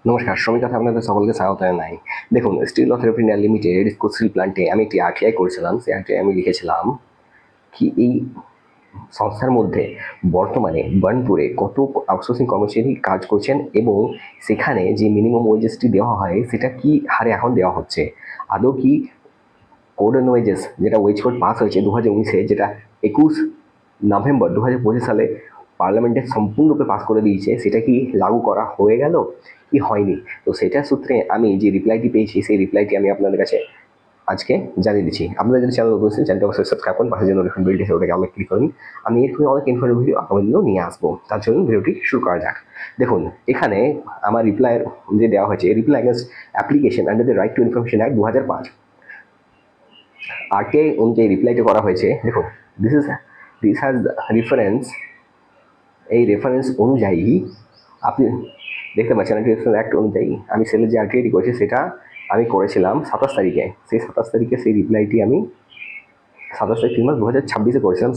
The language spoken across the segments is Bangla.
নমস্কার, শ্রমিক কথা আপনাদের সকলকে স্বাগত জানাই। দেখুন, steel authority of India limited IISCO steel প্ল্যান্টে আমি একটি আরটিআই করেছিলাম। সেই আরটিআই আমি লিখেছিলাম কি এই সংস্থার মধ্যে বর্তমানে বার্নপুরে কত আউটসোর্সিং কর্মচারী কাজ করছেন এবং সেখানে যে মিনিমাম ওয়েজেসটি দেওয়া হয় সেটা কি হারে এখন দেওয়া হচ্ছে, আদৌ কি কোড অ্যান্ড ওয়েজেস যেটা ওয়েজ কোড পাস হয়েছে 2019-এ, যেটা 21 নভেম্বর 2025 সালে পার্লামেন্টে সম্পূর্ণরূপে পাস করে দিয়েছে, সেটা কি লাগু করা হয়ে গেল কি হয়নি? তো সেটার সূত্রে আমি যে রিপ্লাইটি পেয়েছি সেই রিপ্লাইটি আমি আপনাদের কাছে আজকে জানিয়ে দিচ্ছি। আপনারা যদি চ্যানেল নতুন আছেন, চ্যানেলটা অবশ্যই সাবস্ক্রাইব করুন, পাশে যে নোটিফিকেশন বেলটি আছে ওটাকে আমরা ক্লিক করুন। আমি এরকমই অনেক ইনফরমেটিভ ভিডিও আপনাদের জন্য নিয়ে আসবো। তার জন্য ভিডিওটি শুরু করা যাক। দেখুন, এখানে আমার রিপ্লাইয়ের যে দেওয়া হয়েছে, reply against application under the right two information act 2005, RTI অনুযায়ী রিপ্লাইটি করা হয়েছে। দেখুন, দিস হ্যাজ রেফারেন্স, এই রেফারেন্স অনুযায়ী আপনি দেখতে পাচ্ছেন রেফারেন্স অ্যাক্ট অনুযায়ী আমি সেলের যে আরটিআইটি করেছি সেটা আমি করেছিলাম 27 তারিখে। সেই 27 তারিখে সেই রিপ্লাইটি আমি 27 তারিখ 2026 করেছিলাম।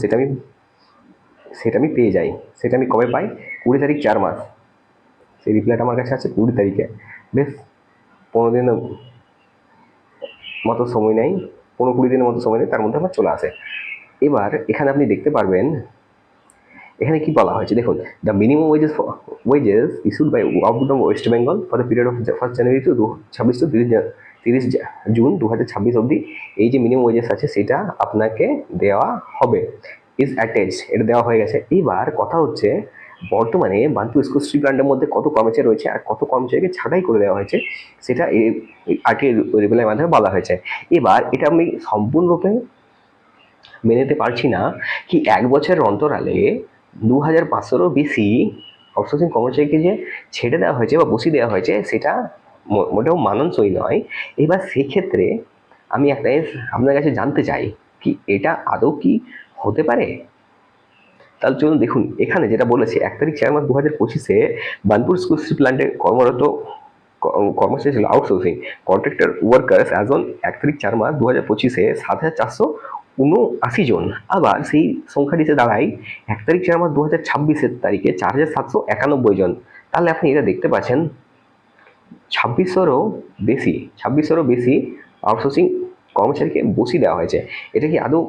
সেটা আমি পেয়ে যাই। সেটা আমি কবে পাই? 20 তারিখ 4 মাস। সেই রিপ্লাইটা আমার কাছে আছে 20 তারিখে। বেশ 15 দিনের মতো সময় নেই, 15-20 দিনের মতো সময় নেই, তার মধ্যে আমার চলে আসে। এবার এখানে আপনি দেখতে পারবেন এখানে কি বলা হয়েছে। দেখুন, the minimum wages issued by government of West Bengal for the period of 1 January to 26 to 30 June 2026 অবধি এই যে মিনিমাম ওয়েজেস আছে সেটা আপনাকে দেওয়া হবে, ইজ অ্যাটাচ, এটা দেওয়া হয়ে গেছে। এবার কথা হচ্ছে বর্তমানে বার্নপুর ইস্কো স্টিল প্ল্যান্টের মধ্যে কত কর্মচারী রয়েছে আর কত কর্মচারীকে ছাঁটাই করে দেওয়া হয়েছে সেটা এই আরটিআই রিপ্লাইয়ের মাধ্যমে বলা হয়েছে। এবার এটা আমি সম্পূর্ণরূপে মেনে নিতে পারছি না কি 1 বছরের অন্তরালে 2500-এরও বেশি আউটসোর্সিং কর্মচারীকে যে ছেড়ে দেওয়া হয়েছে বা বসিয়ে দেওয়া হয়েছে সেটা মোটেও মানানসই নয়। এবার সেক্ষেত্রে আমি একটা আপনার কাছে জানতে চাই কি এটা আদৌ কি হতে পারে? তাহলে চলুন দেখুন, এখানে যেটা বলেছে 1 তারিখ 4 মাস 2025-এ বার্নপুর ইস্কো স্টিল প্ল্যান্টে কর্মরত কর্মচারী ছিল outsourcing contractor workers as on 1 তারিখ 4 মাস 2025-এ 7,479 জন। আবার সেই সংখ্যাটিতে দাঁড়ায় 1 তারিখ 4 মাস 2026-এর তারিখে 4,791 জন। তাহলে আপনি এটা দেখতে পাচ্ছেন 2600-এরও বেশি আউটসোর্সিং কর্মচারীকে বসিয়ে দেওয়া হয়েছে। এটা কি আদৌ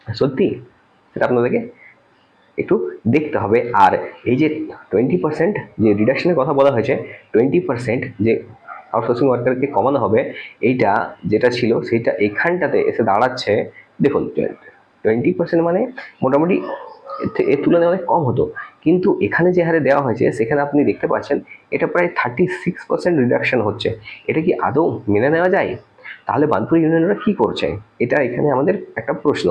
সত্যি? সেটা আপনাদেরকে একটু দেখতে হবে। আর এই যে 20% যে রিডাকশনের কথা বলা হয়েছে, 20% যে আউটসোর্সিং ওয়ার্কারকে কমানো হবে, এইটা যেটা ছিল সেইটা এখানটাতে এসে দাঁড়াচ্ছে। দেখুন, 20% মানে মোটামুটি এর তুলনায় অনেক কম হতো, কিন্তু এখানে যে হারে দেওয়া হয়েছে সেখানে আপনি দেখতে পাচ্ছেন এটা প্রায় 36% রিডাকশন হচ্ছে। এটা কি আদৌ মেনে নেওয়া যায়? তাহলে বার্নপুর ইউনিয়নরা কি করছে, এটা এখানে আমাদের একটা প্রশ্ন।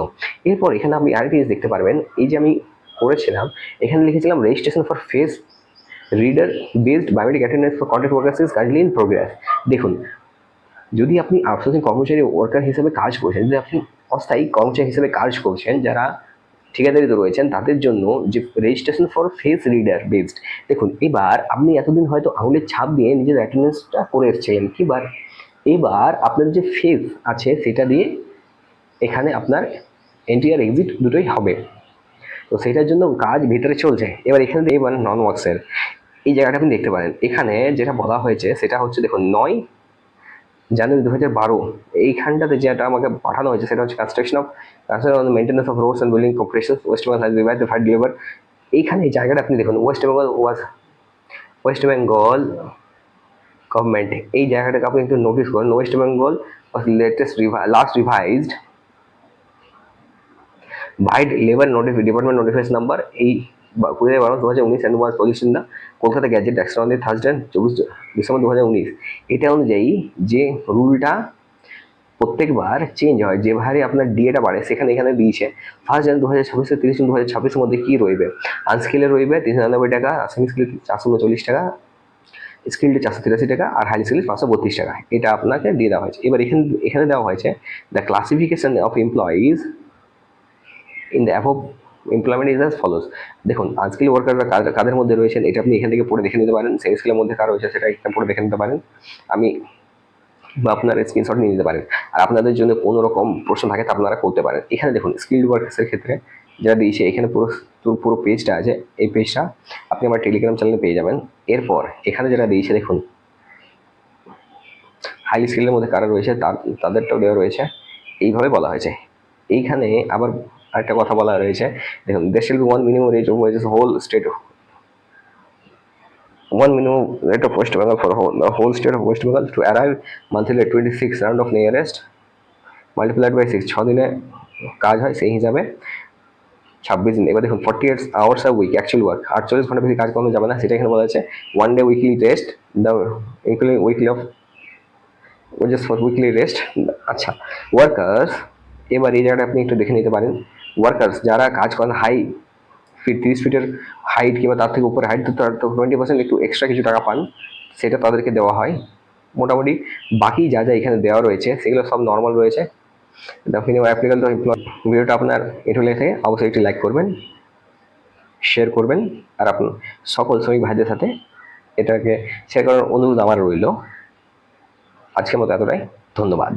এরপর এখানে আপনি আরেকটি জিনিস দেখতে পারবেন, এই যে আমি করেছিলাম এখানে লিখেছিলাম registration for face reader based biometric attendance for contract workers is currently in progress. দেখুন, যদি আপনি আউটসোর্সিং কর্মচারী ওয়ার্কার হিসেবে কাজ করছেন, যদি আপনি অস্থায়ী কর্মচারী হিসেবে কাজ করছেন, যারা ঠিকাদারিতে রয়েছেন তাদের জন্য যে registration for face reader based, দেখুন এবার আপনি এতদিন হয়তো আঙুলের ছাপ দিয়ে নিজের অ্যাটেন্ডেন্সটা করে এসেছিলেন, এবার আপনার যে ফেস আছে সেটা দিয়ে এখানে আপনার এন্ট্রি আর এক্সিট দুটোই হবে। তো সেটার জন্য কাজ ভিতরে চলছে। এবার এখানে এবার নন ওয়ার্কসের এই জায়গাটা আপনি দেখতে পারেন। এখানে যেটা বলা হয়েছে সেটা হচ্ছে, দেখুন 9 জানুয়ারি 2012 এইখানটাতে যেটা আমাকে পাঠানো হয়েছে সেটা হচ্ছে construction maintenance of roads and building corporation West Bengal has revived the fared labour. এইখানে এই জায়গাটা আপনি দেখুন, ওয়েস্ট বেঙ্গল গভর্নমেন্ট, এই জায়গাটাকে আপনি একটু নোটিস করুন। West Bengal last revised vide labour department notification number এই 20/12/2019 and was published in the Kolkata gadget action on the Thursday 24 December 2019। এটা অনুযায়ী যে রুলটা প্রত্যেকবার চেঞ্জ হয়, যে ভারে আপনার ডিএটা বাড়ে সেখানে এখানে দিয়েছে 1 জানুয়ারি 2026 থেকে 30 জুন 2026-এর মধ্যে কি রইবে। আনস্কিলে রইবে 399 টাকা, আসামি স্কিল 439 টাকা, স্কিলড 483 টাকা, আর হাই স্কিল 532 টাকা। এটা আপনাকে দিয়ে দেওয়া হয়েছে। এবার এখানে দেওয়া হয়েছে the classification of employees in the above employment is as follows. দেখুন, আনস্কিল ওয়ার্কাররা কাদের মধ্যে রয়েছেন এটা আপনি এখান থেকে পড়ে দেখে নিতে পারেন। সেমি স্কিলের মধ্যে কার রয়েছে সেটা এখানে পড়ে দেখে নিতে পারেন, আমি বা আপনার স্ক্রিনশট নিয়ে নিতে পারেন। আর আপনাদের জন্য কোনো রকম প্রশ্ন থাকে তা আপনারা করতে পারেন। এখানে দেখুন, স্কিল্ড ওয়ার্কার্সের ক্ষেত্রে যারা দিয়েছে এখানে পুরো পুরো পেজটা আছে, এই পেজটা আপনি আমার টেলিগ্রাম চ্যানেলে পেয়ে যাবেন। এরপর এখানে যারা দিয়েছে দেখুন হাইলি স্কিলের মধ্যে কারা রয়েছে তাদেরটাও দেওয়া রয়েছে, এইভাবে বলা হয়েছে। এইখানে আবার আরেকটা কথা বলা রয়েছে, দেখুন there shall be one minimum rate of wages whole state, one minimum rate of West Bengal for the whole state of West Bengal to arrive monthly at 26 round of nearest multiplied by 6, 6 দিনে কাজ হয় সেই হিসাবে 26 দিন। এবার দেখুন 48 hours a week actual work, 48 ঘন্টা বেশি কাজ করানো যাবে না, সেটা এখানে বলা আছে। One day weekly rest, the including weekly off wages for weekly rest. আচ্ছা, ওয়ার্কার্স, এবার এই জায়গাটা আপনি একটু দেখে নিতে পারেন। ওয়ার্কার্স যারা কাজ করেন হাই ফিট, 30 ফিটের হাইট কিংবা তার থেকে উপরে হাইট, তো তার তো 20% একটু এক্সট্রা কিছু টাকা পান, সেটা তাদেরকে দেওয়া হয়। মোটামুটি বাকি যা যা এখানে দেওয়া রয়েছে সেগুলো সব নর্মাল রয়েছে। Applicable to employ. ভিডিওটা আপনার একটু লেগে থাকে অবশ্যই একটি লাইক করবেন, শেয়ার করবেন, আর আপনার সকল শ্রমিক ভাইদের সাথে এটাকে শেয়ার করার অনুরোধ আমার রইল। আজকের মতো এতটাই, ধন্যবাদ।